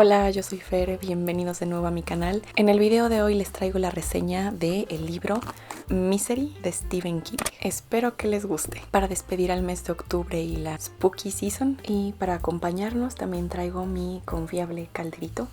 Hola, yo soy Fer, bienvenidos de nuevo a mi canal. En el video de hoy les traigo la reseña del libro Misery de Stephen King. Espero que les guste. Para despedir al mes de octubre y la Spooky Season, y para acompañarnos también traigo mi confiable calderito.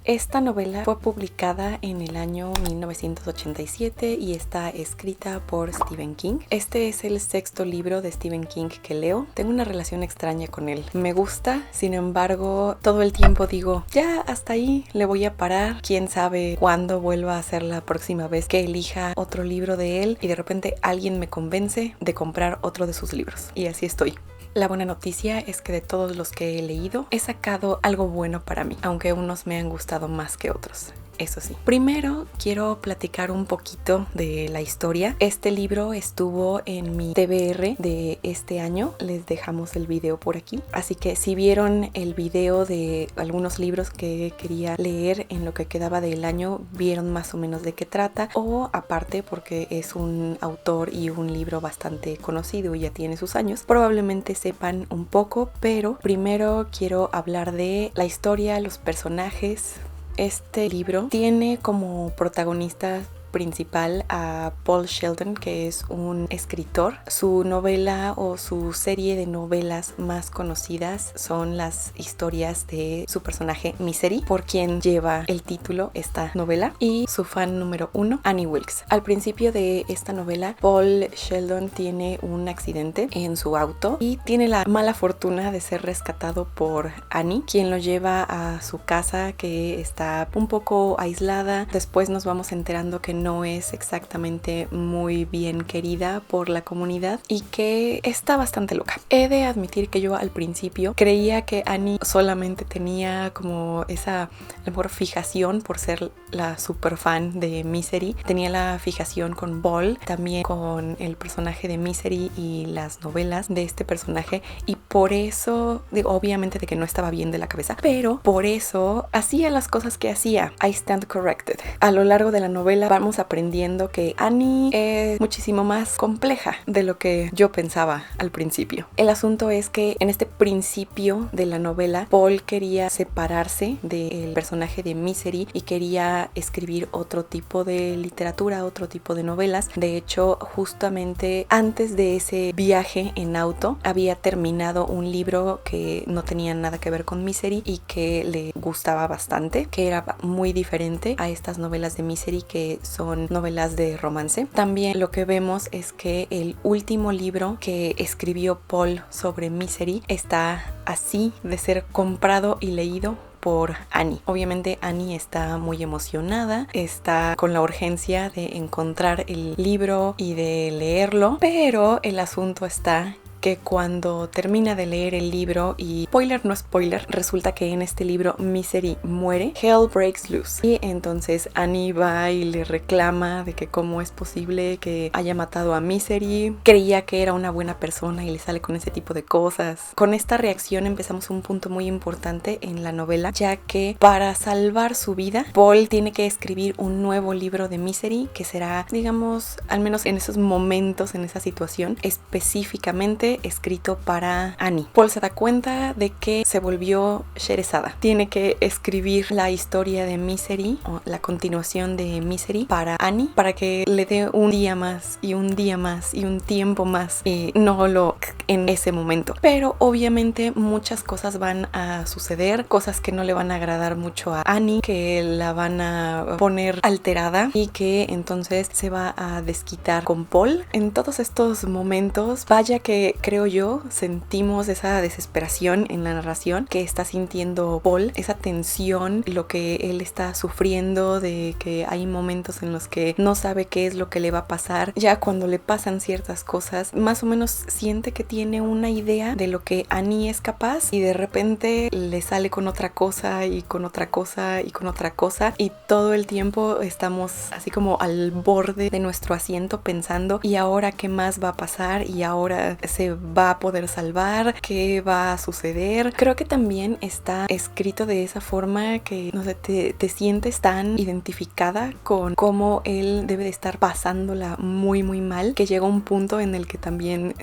Esta novela fue publicada en el año 1987 y está escrita por Stephen King. Este es el sexto libro de Stephen King que leo. Tengo una relación extraña con él. Me gusta, sin embargo, todo el tiempo digo, ya hasta ahí le voy a parar. Quién sabe cuándo vuelva a ser la próxima vez que elija otro libro de él y de repente alguien me convence de comprar otro de sus libros. Y así estoy. La buena noticia es que de todos los que he leído he sacado algo bueno para mí, aunque unos me han gustado más que otros. Eso sí. Primero quiero platicar un poquito de la historia. Este libro estuvo en mi TBR de este año. Les dejamos el video por aquí. Así que si vieron el video de algunos libros que quería leer en lo que quedaba del año, vieron más o menos de qué trata. O aparte, porque es un autor y un libro bastante conocido y ya tiene sus años, probablemente sepan un poco, pero primero quiero hablar de la historia, los personajes. Este libro tiene como protagonista principal a Paul Sheldon, que es un escritor. Su novela o su serie de novelas más conocidas son las historias de su personaje Misery, por quien lleva el título esta novela, y su fan número uno, Annie Wilkes. Al principio de esta novela, Paul Sheldon tiene un accidente en su auto y tiene la mala fortuna de ser rescatado por Annie, quien lo lleva a su casa, que está un poco aislada. Después nos vamos enterando que no es exactamente muy bien querida por la comunidad y que está bastante loca. He de admitir que yo al principio creía que Annie solamente tenía como esa, a lo mejor, fijación por ser la super fan de Misery. Tenía la fijación con Paul, también con el personaje de Misery y las novelas de este personaje, y por eso, digo, obviamente de que no estaba bien de la cabeza, pero por eso hacía las cosas que hacía. I stand corrected. A lo largo de la novela vamos aprendiendo que Annie es muchísimo más compleja de lo que yo pensaba al principio. El asunto es que en este principio de la novela, Paul quería separarse del personaje de Misery y quería escribir otro tipo de literatura, otro tipo de novelas. De hecho, justamente antes de ese viaje en auto, había terminado un libro que no tenía nada que ver con Misery y que le gustaba bastante, que era muy diferente a estas novelas de Misery, que son novelas de romance. También lo que vemos es que el último libro que escribió Paul sobre Misery está así de ser comprado y leído por Annie. Obviamente Annie está muy emocionada, está con la urgencia de encontrar el libro y de leerlo, pero el asunto está que cuando termina de leer el libro, y spoiler no spoiler, resulta que en este libro Misery muere, hell breaks loose. Y entonces Annie va y le reclama de que cómo es posible que haya matado a Misery. Creía que era una buena persona y le sale con ese tipo de cosas. Con esta reacción empezamos un punto muy importante en la novela, ya que para salvar su vida, Paul tiene que escribir un nuevo libro de Misery que será, digamos, al menos en esos momentos, en esa situación, específicamente escrito para Annie. Paul se da cuenta de que se volvió Sherezada. Tiene que escribir la historia de Misery, o la continuación de Misery, para Annie, para que le dé un día más y un día más y un tiempo más, y no lo en ese momento. Pero obviamente muchas cosas van a suceder, cosas que no le van a agradar mucho a Annie, que la van a poner alterada y que entonces se va a desquitar con Paul. En todos estos momentos, vaya que creo yo sentimos esa desesperación en la narración que está sintiendo Paul, esa tensión, lo que él está sufriendo, de que hay momentos en los que no sabe qué es lo que le va a pasar. Ya cuando le pasan ciertas cosas, más o menos siente que tiene una idea de lo que Annie es capaz, y de repente le sale con otra cosa y con otra cosa y con otra cosa, y todo el tiempo estamos así como al borde de nuestro asiento pensando, ¿y ahora qué más va a pasar? Y ahora se se va a poder salvar, qué va a suceder. Creo que también está escrito de esa forma que, no sé, te sientes tan identificada con cómo él debe de estar pasándola muy muy mal, que llega un punto en el que también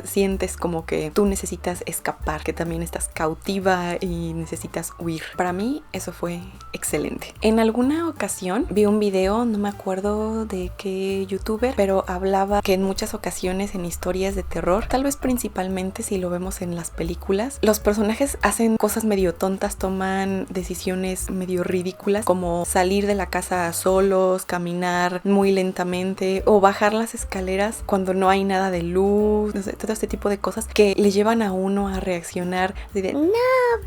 sientes como que tú necesitas escapar, que también estás cautiva y necesitas huir. Para mí eso fue excelente. En alguna ocasión vi un video, no me acuerdo de qué youtuber, pero hablaba que en muchas ocasiones en historias de terror, tal vez principalmente si lo vemos en las películas, los personajes hacen cosas medio tontas, toman decisiones medio ridículas, como salir de la casa solos, caminar muy lentamente o bajar las escaleras cuando no hay nada de luz, no sé, todo este tipo de cosas que le llevan a uno a reaccionar de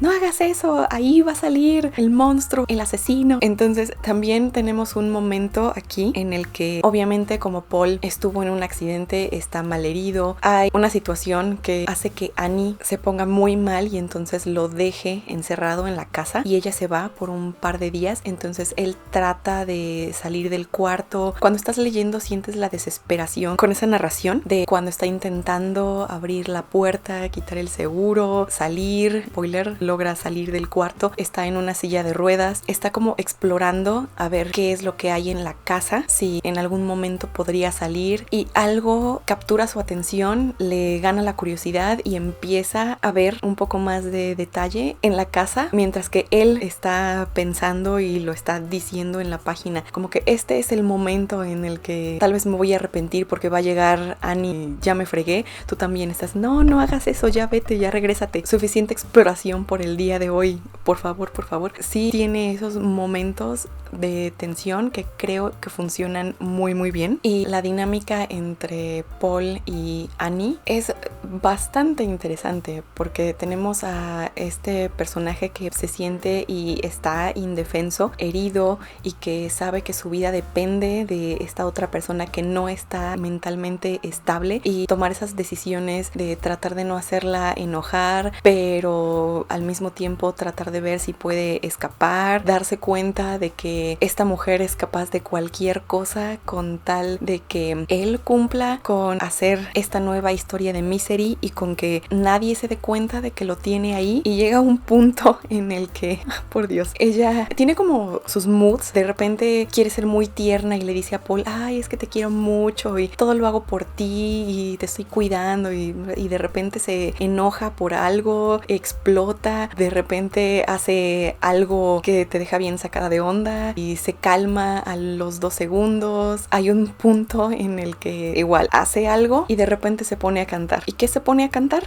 no hagas eso, ahí va a salir el monstruo, el asesino. Entonces también tenemos un momento aquí en el que obviamente como Paul estuvo en un accidente, está malherido, hay una situación que hace que Annie se ponga muy mal y entonces lo deje encerrado en la casa y ella se va por un par de días. Entonces él trata de salir del cuarto. Cuando estás leyendo sientes la desesperación con esa narración de cuando está intentando abrir la puerta, quitar el seguro, salir, spoiler, logra salir del cuarto, está en una silla de ruedas, está como explorando a ver qué es lo que hay en la casa, si en algún momento podría salir, y algo captura su atención, le gana la curiosidad y empieza a ver un poco más de detalle en la casa, mientras que él está pensando y lo está diciendo en la página, como que este es el momento en el que tal vez me voy a arrepentir porque va a llegar Annie, ya me fregué. Tú también estás, no hagas eso, ya vete, ya regrésate, suficiente exploración por el día de hoy, por favor, por favor. Sí tiene esos momentos de tensión que creo que funcionan muy muy bien, y la dinámica entre Paul y Annie es bastante interesante porque tenemos a este personaje que se siente y está indefenso, herido, y que sabe que su vida depende de esta otra persona que no está mentalmente estable, y tomar esas decisiones de tratar de no hacerla enojar, pero al mismo tiempo tratar de ver si puede escapar, darse cuenta de que esta mujer es capaz de cualquier cosa con tal de que él cumpla con hacer esta nueva historia de Misery y con que nadie se dé cuenta de que lo tiene ahí. Y llega un punto en el que, por Dios, ella tiene como sus moods, de repente quiere ser muy tierna y le dice a Paul, ay, es que te quiero mucho y todo lo hago por ti y te estoy cuidando, y de repente se enoja por algo, explota, de repente hace algo que te deja bien sacada de onda y se calma a los 2 segundos. Hay un punto en el que igual hace algo y de repente se pone a cantar. ¿Y qué se pone a cantar?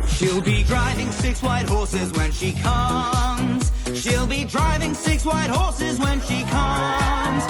She'll be driving 6 white horses when she comes. She'll be driving 6 white horses when she comes.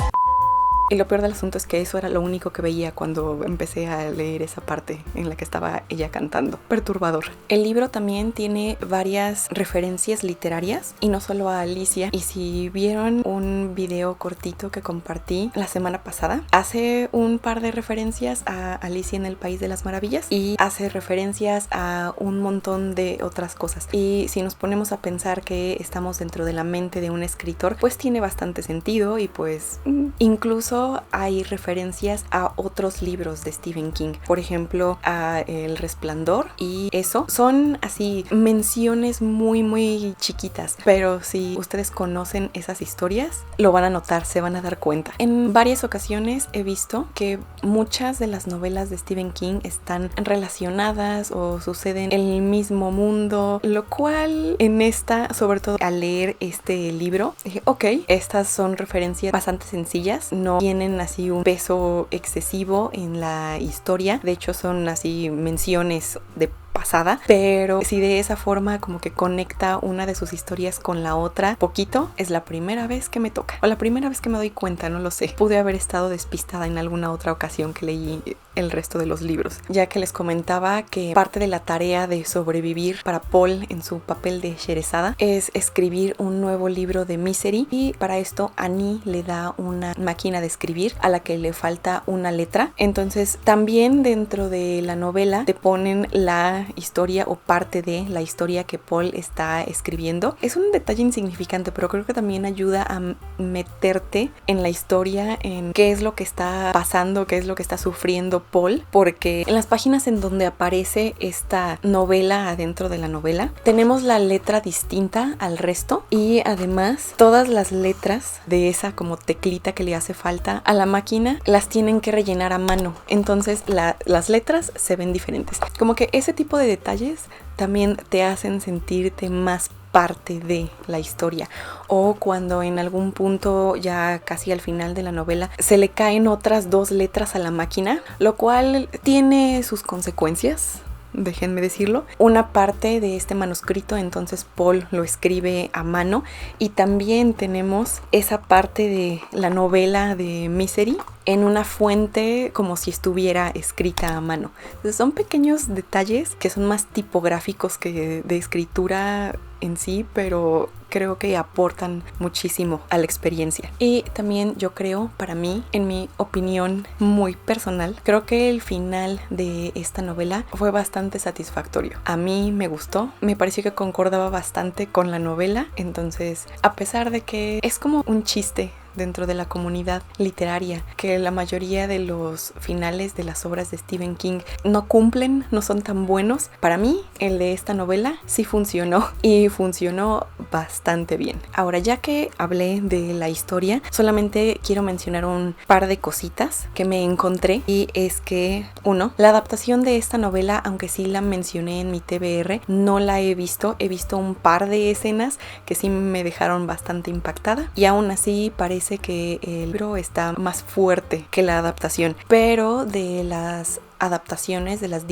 Y lo peor del asunto es que eso era lo único que veía cuando empecé a leer esa parte en la que estaba ella cantando. Perturbador. El libro también tiene varias referencias literarias y no solo a Alicia. Y si vieron un video cortito que compartí la semana pasada, hace un par de referencias a Alicia en el País de las Maravillas y hace referencias a un montón de otras cosas. Y si nos ponemos a pensar que estamos dentro de la mente de un escritor, pues tiene bastante sentido, y pues incluso hay referencias a otros libros de Stephen King, por ejemplo a El Resplandor, y eso son así menciones muy muy chiquitas, pero si ustedes conocen esas historias lo van a notar, se van a dar cuenta. En varias ocasiones he visto que muchas de las novelas de Stephen King están relacionadas o suceden en el mismo mundo, lo cual en esta, sobre todo al leer este libro, dije, ok, estas son referencias bastante sencillas, no tienen así un peso excesivo en la historia, de hecho son así menciones de pasada, pero si de esa forma como que conecta una de sus historias con la otra poquito. Es la primera vez que me toca, o la primera vez que me doy cuenta, no lo sé. Pude haber estado despistada en alguna otra ocasión que leí el resto de los libros, ya que les comentaba que parte de la tarea de sobrevivir para Paul en su papel de Sherezada es escribir un nuevo libro de Misery, y para esto Annie le da una máquina de escribir a la que le falta una letra. Entonces también dentro de la novela te ponen la esta historia o parte de la historia que Paul está escribiendo. Es un detalle insignificante, pero creo que también ayuda a meterte en la historia, en qué es lo que está pasando, qué es lo que está sufriendo Paul, porque en las páginas en donde aparece esta novela adentro de la novela, tenemos la letra distinta al resto y además todas las letras de esa como teclita que le hace falta a la máquina las tienen que rellenar a mano. Entonces las letras se ven diferentes. Como que ese tipo de detalles también te hacen sentirte más parte de la historia. O cuando en algún punto, ya casi al final de la novela, se le caen otras 2 letras a la máquina, lo cual tiene sus consecuencias, déjenme decirlo. Una parte de este manuscrito entonces Paul lo escribe a mano, y también tenemos esa parte de la novela de Misery en una fuente como si estuviera escrita a mano. Entonces son pequeños detalles que son más tipográficos que de escritura en sí, pero creo que aportan muchísimo a la experiencia. Y también yo creo, para mí, en mi opinión muy personal, creo que el final de esta novela fue bastante satisfactorio. A mí me gustó, me pareció que concordaba bastante con la novela. Entonces, a pesar de que es como un chiste dentro de la comunidad literaria, que la mayoría de los finales de las obras de Stephen King no cumplen, no son tan buenos, para mí el de esta novela sí funcionó, y funcionó bastante bien. Ahora, ya que hablé de la historia, solamente quiero mencionar un par de cositas que me encontré, y es que, uno, la adaptación de esta novela, aunque sí la mencioné en mi TBR, no la he visto un par de escenas que sí me dejaron bastante impactada, y aún así parece que el libro está más fuerte que la adaptación. Pero de las adaptaciones, de las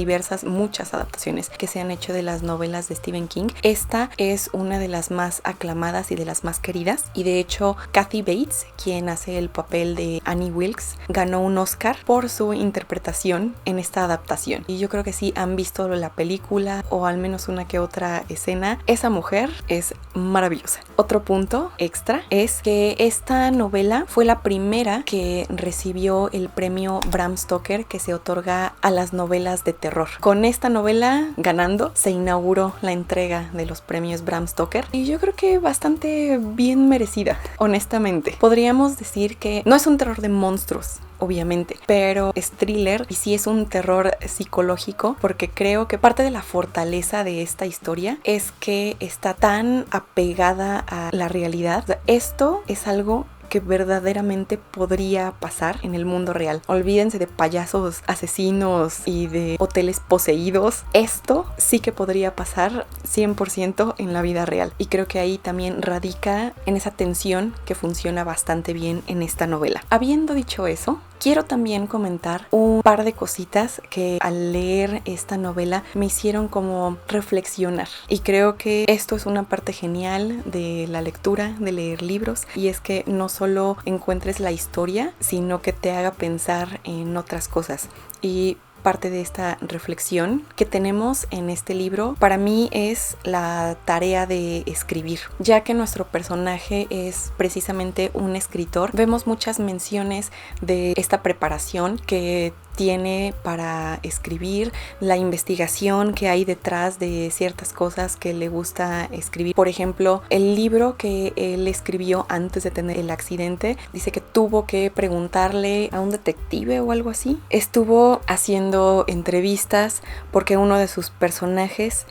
muchas adaptaciones que se han hecho de las novelas de Stephen King, esta es una de las más aclamadas y de las más queridas, y de hecho Kathy Bates, quien hace el papel de Annie Wilkes, ganó un Oscar por su interpretación en esta adaptación. Y yo creo que si han visto la película o al menos una que otra escena, esa mujer es maravillosa. Otro punto extra es que esta novela fue la primera que recibió el premio Bram Stoker, que se otorga a las novelas de terror. Con esta novela ganando, se inauguró la entrega de los premios Bram Stoker, y yo creo que bastante bien merecida, honestamente. Podríamos decir que no es un terror de monstruos, obviamente, pero es thriller, y sí es un terror psicológico, porque creo que parte de la fortaleza de esta historia es que está tan apegada a la realidad. Esto es algo que verdaderamente podría pasar en el mundo real. Olvídense de payasos asesinos y de hoteles poseídos. Esto sí que podría pasar 100% en la vida real, y creo que ahí también radica en esa tensión que funciona bastante bien en esta novela. Habiendo dicho eso, quiero también comentar un par de cositas que al leer esta novela me hicieron como reflexionar, y creo que esto es una parte genial de la lectura, de leer libros, y es que no solo encuentres la historia, sino que te haga pensar en otras cosas. Y parte de esta reflexión que tenemos en este libro para mí es la tarea de escribir, ya que nuestro personaje es precisamente un escritor. Vemos muchas menciones de esta preparación que tiene para escribir, la investigación que hay detrás de ciertas cosas que le gusta escribir. Por ejemplo, el libro que él escribió antes de tener el accidente, dice que tuvo que preguntarle a un detective o algo así. Estuvo haciendo entrevistas porque uno de sus personajes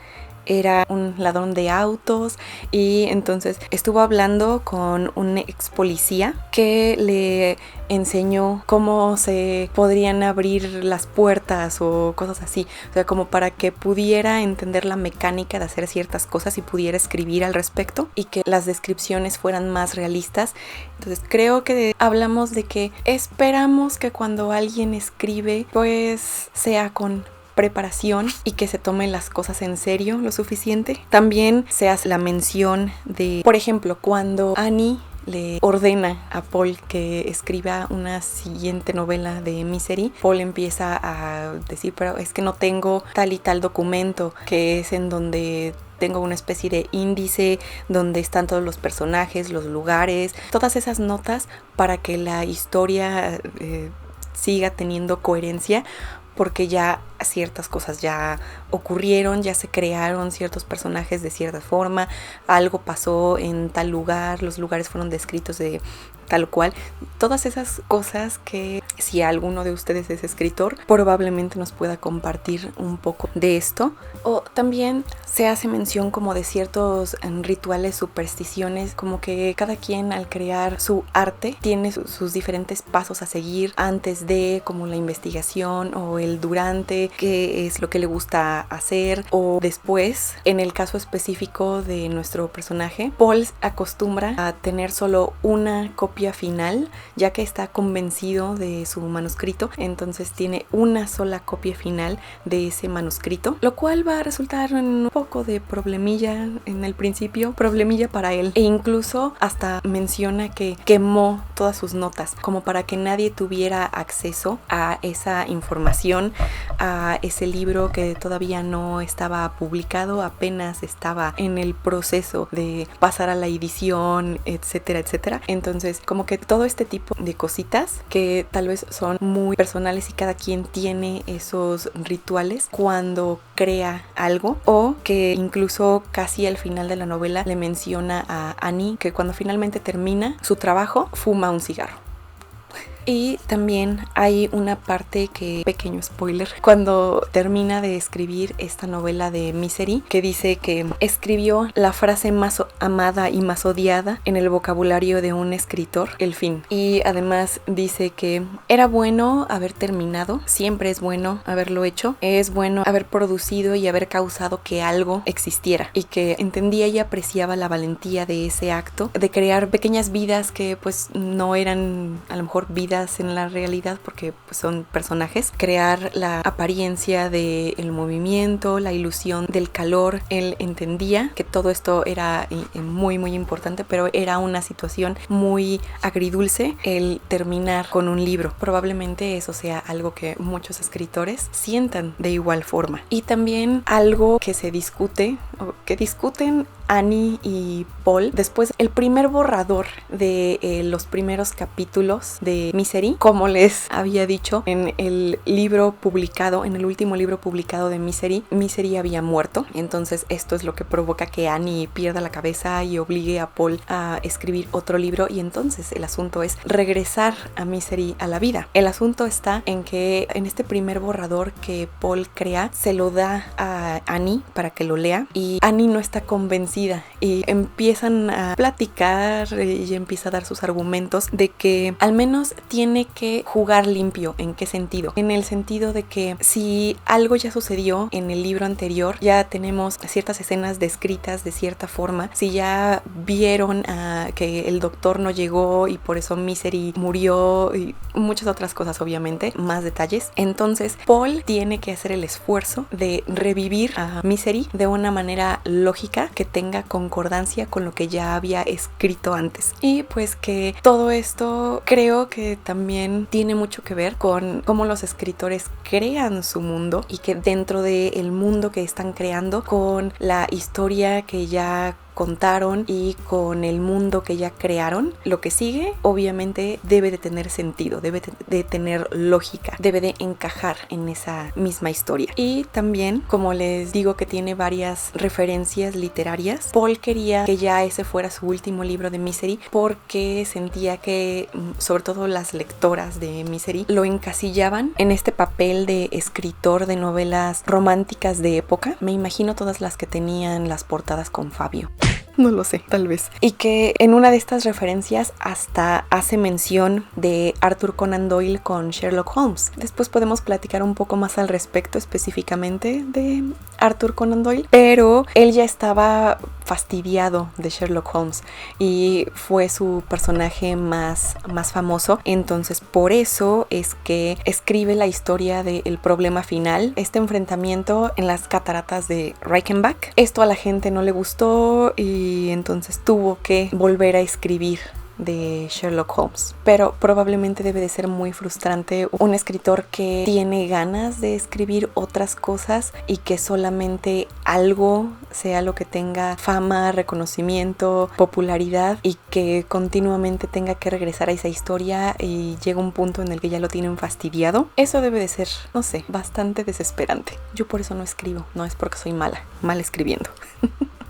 era un ladrón de autos, y entonces estuvo hablando con un ex policía que le enseñó cómo se podrían abrir las puertas o cosas así, o sea, como para que pudiera entender la mecánica de hacer ciertas cosas y pudiera escribir al respecto, y que las descripciones fueran más realistas. Entonces creo que hablamos de que esperamos que cuando alguien escribe pues sea con preparación y que se tomen las cosas en serio lo suficiente. También se hace la mención de, por ejemplo, cuando Annie le ordena a Paul que escriba una siguiente novela de Misery, Paul empieza a decir, pero es que no tengo tal y tal documento, que es en donde tengo una especie de índice donde están todos los personajes, los lugares, todas esas notas para que la historia siga teniendo coherencia, porque ya ciertas cosas ya ocurrieron, ya se crearon ciertos personajes de cierta forma, algo pasó en tal lugar, los lugares fueron descritos de tal cual. Todas esas cosas que, si alguno de ustedes es escritor, probablemente nos pueda compartir un poco de esto. O también se hace mención como de ciertos rituales, supersticiones, como que cada quien al crear su arte tiene sus diferentes pasos a seguir antes de, como la investigación o el durante, qué es lo que le gusta hacer, o después. En el caso específico de nuestro personaje, Paul acostumbra a tener solo una copia final, ya que está convencido de su manuscrito, entonces tiene una sola copia final de ese manuscrito, lo cual va a resultar en un poco de problemilla en el principio, problemilla para él, e incluso hasta menciona que quemó todas sus notas, como para que nadie tuviera acceso a esa información, a ese libro que todavía no estaba publicado, apenas estaba en el proceso de pasar a la edición, etcétera, etcétera. Entonces, como que todo este tipo de cositas que tal vez son muy personales y cada quien tiene esos rituales cuando crea algo, o que incluso casi al final de la novela le menciona a Annie que cuando finalmente termina su trabajo fuma un cigarro. Y también hay una parte que, pequeño spoiler, cuando termina de escribir esta novela de Misery, que dice que escribió la frase más amada y más odiada en el vocabulario de un escritor, el fin. Y además dice que era bueno haber terminado, siempre es bueno haberlo hecho, es bueno haber producido y haber causado que algo existiera, y que entendía y apreciaba la valentía de ese acto, de crear pequeñas vidas que pues no eran a lo mejor vidas en la realidad porque pues, son personajes, crear la apariencia del movimiento, la ilusión del calor. Él entendía que todo esto era muy muy importante, pero era una situación muy agridulce el terminar con un libro. Probablemente eso sea algo que muchos escritores sientan de igual forma. Y también algo que se discute, o que discuten Annie y Paul, después el primer borrador de los primeros capítulos de Misery, como les había dicho en el libro publicado, en el último libro publicado de Misery, Misery había muerto. Entonces esto es lo que provoca que Annie pierda la cabeza y obligue a Paul a escribir otro libro, y entonces el asunto es regresar a Misery a la vida. El asunto está en que en este primer borrador que Paul crea, se lo da a Annie para que lo lea, y Annie no está convencida y empiezan a platicar y empieza a dar sus argumentos de que al menos tiene que jugar limpio. ¿En qué sentido? En el sentido de que si algo ya sucedió en el libro anterior, ya tenemos ciertas escenas descritas de cierta forma, si ya vieron que el doctor no llegó y por eso Misery murió y muchas otras cosas, obviamente, más detalles, entonces Paul tiene que hacer el esfuerzo de revivir a Misery de una manera lógica que tenga concordancia con lo que ya había escrito antes. Y pues que todo esto creo que también tiene mucho que ver con cómo los escritores crean su mundo, y que dentro del mundo que están creando, con la historia que ya contaron y con el mundo que ya crearon, lo que sigue obviamente debe de tener sentido, debe de tener lógica, debe de encajar en esa misma historia. Y también, como les digo, que tiene varias referencias literarias. Paul quería que ya ese fuera su último libro de Misery porque sentía que sobre todo las lectoras de Misery lo encasillaban en este papel de escritor de novelas románticas de época. Me imagino todas las que tenían las portadas con Fabio. No lo sé, tal vez. Y que en una de estas referencias hasta hace mención de Arthur Conan Doyle con Sherlock Holmes. Después podemos platicar un poco más al respecto específicamente de Arthur Conan Doyle, pero él ya estaba fastidiado de Sherlock Holmes y fue su personaje más famoso. Entonces por eso es que escribe la historia del problema final, este enfrentamiento en las cataratas de Reichenbach. Esto a la gente no le gustó y entonces tuvo que volver a escribir de Sherlock Holmes. Pero probablemente debe de ser muy frustrante un escritor que tiene ganas de escribir otras cosas y que solamente algo sea lo que tenga fama, reconocimiento, popularidad, y que continuamente tenga que regresar a esa historia y llega un punto en el que ya lo tienen fastidiado. Eso debe de ser, no sé, bastante desesperante. Yo por eso no escribo, no es porque soy mal escribiendo.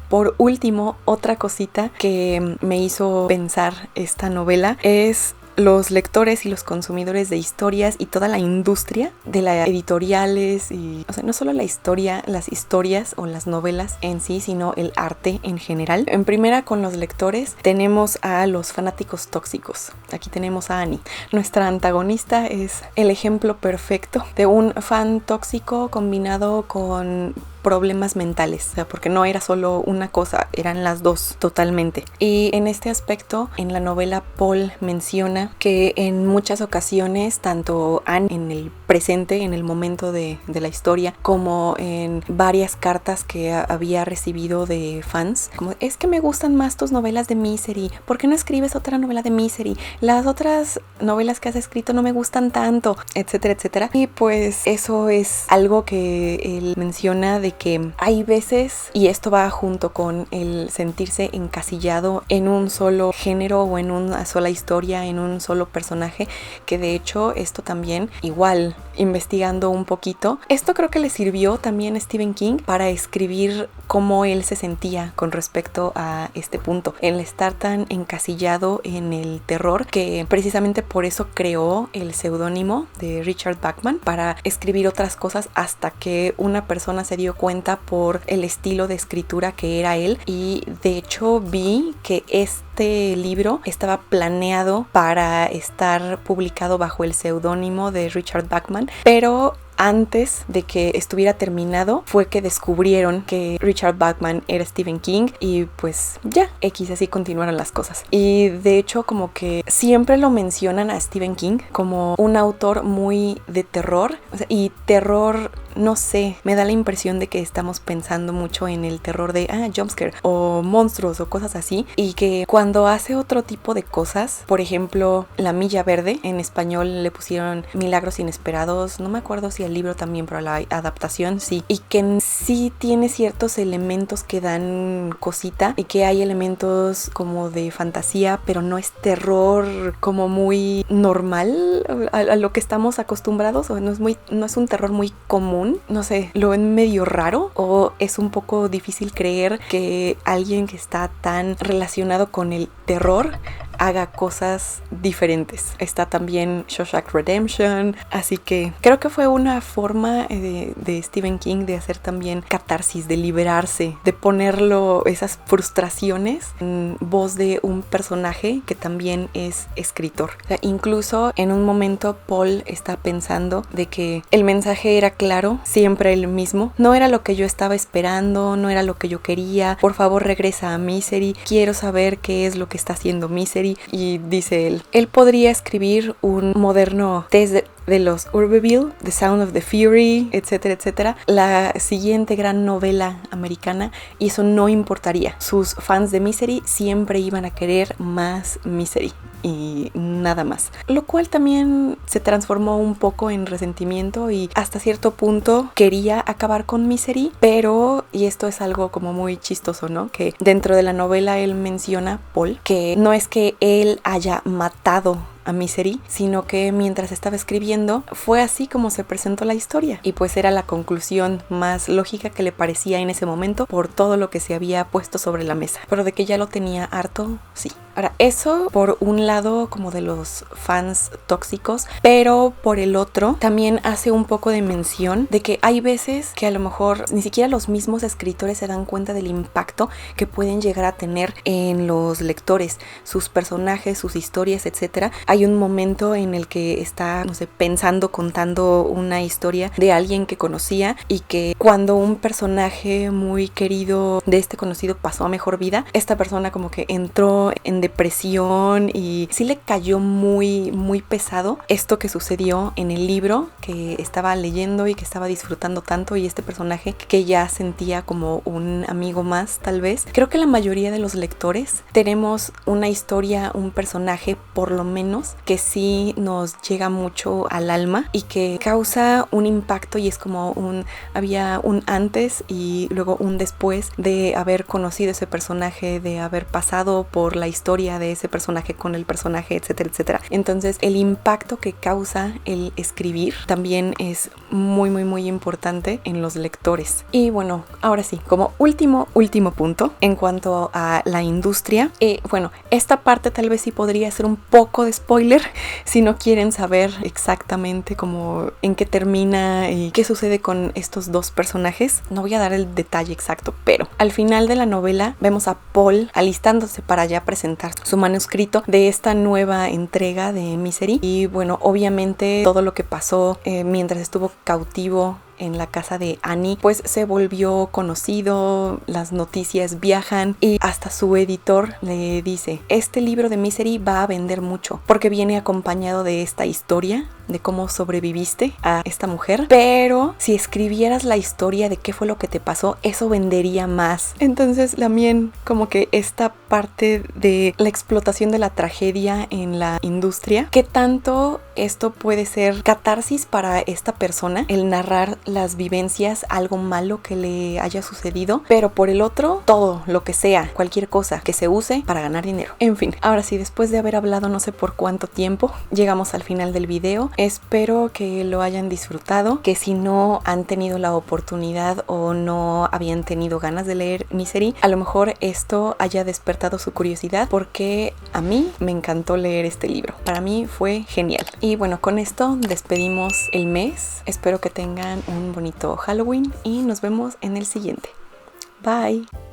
Por último, otra cosita que me hizo pensar esta novela es los lectores y los consumidores de historias y toda la industria de las editoriales y, o sea, no solo la historia, las historias o las novelas en sí, sino el arte en general. En primera, con los lectores, tenemos a los fanáticos tóxicos. Aquí tenemos a Annie. Nuestra antagonista es el ejemplo perfecto de un fan tóxico combinado con problemas mentales, o sea, porque no era solo una cosa, eran las dos totalmente. Y en este aspecto, en la novela, Paul menciona que en muchas ocasiones, tanto Anne en el presente, en el momento de la historia, como en varias cartas que había recibido de fans, como, es que me gustan más tus novelas de Misery, ¿por qué no escribes otra novela de Misery? Las otras novelas que has escrito no me gustan tanto, etcétera, etcétera. Y pues eso es algo que él menciona, de que hay veces, y esto va junto con el sentirse encasillado en un solo género o en una sola historia, en un solo personaje, que de hecho esto también, igual investigando un poquito, esto creo que le sirvió también a Stephen King para escribir cómo él se sentía con respecto a este punto, el estar tan encasillado en el terror, que precisamente por eso creó el seudónimo de Richard Bachman para escribir otras cosas, hasta que una persona se dio cuenta por el estilo de escritura que era él. Y de hecho vi que este libro estaba planeado para estar publicado bajo el seudónimo de Richard Bachman, pero antes de que estuviera terminado fue que descubrieron que Richard Bachman era Stephen King, y pues ya, así continuaron las cosas. Y de hecho como que siempre lo mencionan a Stephen King como un autor muy de terror, o sea, y terror, no sé, me da la impresión de que estamos pensando mucho en el terror de jumpscare o monstruos o cosas así, y que cuando hace otro tipo de cosas, por ejemplo La Milla Verde, en español le pusieron Milagros Inesperados, no me acuerdo si el libro también, pero la adaptación sí, y que sí tiene ciertos elementos que dan cosita, y que hay elementos como de fantasía, pero no es terror como muy normal a lo que estamos acostumbrados, o no es un terror muy común. No sé, lo ven medio raro, o es un poco difícil creer que alguien que está tan relacionado con el terror haga cosas diferentes. Está también Shawshank Redemption, así que creo que fue una forma de Stephen King de hacer también catarsis, de liberarse, de ponerlo, esas frustraciones, en voz de un personaje que también es escritor. O sea, incluso en un momento Paul está pensando de que el mensaje era claro, siempre el mismo, no era lo que yo estaba esperando, no era lo que yo quería, por favor regresa a Misery, quiero saber qué es lo que está haciendo Misery. Y dice él podría escribir un moderno test de los Urbeville, The Sound of the Fury, etcétera, etcétera, la siguiente gran novela americana, y eso no importaría. Sus fans de Misery siempre iban a querer más Misery y nada más, lo cual también se transformó un poco en resentimiento, y hasta cierto punto quería acabar con Misery, pero, y esto es algo como muy chistoso, ¿no? Que dentro de la novela él menciona, Paul, que no es que él haya matado a Misery, sino que mientras estaba escribiendo fue así como se presentó la historia, y pues era la conclusión más lógica que le parecía en ese momento por todo lo que se había puesto sobre la mesa, pero de que ya lo tenía harto, sí. Ahora, eso por un lado como de los fans tóxicos, pero por el otro también hace un poco de mención de que hay veces que a lo mejor ni siquiera los mismos escritores se dan cuenta del impacto que pueden llegar a tener en los lectores, sus personajes, sus historias, etcétera. Hay un momento en el que está, no sé, pensando, contando una historia de alguien que conocía, y que cuando un personaje muy querido de este conocido pasó a mejor vida, esta persona como que entró en depresión y sí le cayó muy, muy pesado esto que sucedió en el libro que estaba leyendo y que estaba disfrutando tanto, y este personaje que ya sentía como un amigo más, tal vez. Creo que la mayoría de los lectores tenemos una historia, un personaje por lo menos que sí nos llega mucho al alma y que causa un impacto, y es como había un antes y luego un después de haber conocido ese personaje, de haber pasado por la historia de ese personaje con el personaje, etcétera, etcétera. Entonces el impacto que causa el escribir también es muy, muy, muy importante en los lectores. Y bueno, ahora sí, como último punto en cuanto a la industria, bueno, esta parte tal vez sí podría ser un poco de spoiler si no quieren saber exactamente cómo en qué termina y qué sucede con estos dos personajes. No voy a dar el detalle exacto, pero al final de la novela vemos a Paul alistándose para ya presentar su manuscrito de esta nueva entrega de Misery. Y bueno, obviamente todo lo que pasó mientras estuvo cautivo en la casa de Annie, pues se volvió conocido, las noticias viajan y hasta su editor le dice: este libro de Misery va a vender mucho porque viene acompañado de esta historia de cómo sobreviviste a esta mujer, pero si escribieras la historia de qué fue lo que te pasó, eso vendería más. Entonces también como que esta parte de la explotación de la tragedia en la industria, qué tanto esto puede ser catarsis para esta persona, el narrar las vivencias, algo malo que le haya sucedido, pero por el otro, todo lo que sea, cualquier cosa que se use para ganar dinero. En fin, ahora sí, después de haber hablado no sé por cuánto tiempo, llegamos al final del video. Espero que lo hayan disfrutado, que si no han tenido la oportunidad o no habían tenido ganas de leer Misery, a lo mejor esto haya despertado su curiosidad, porque a mí me encantó leer este libro. Para mí fue genial. Y bueno, con esto despedimos el mes. Espero que tengan un bonito Halloween y nos vemos en el siguiente. Bye.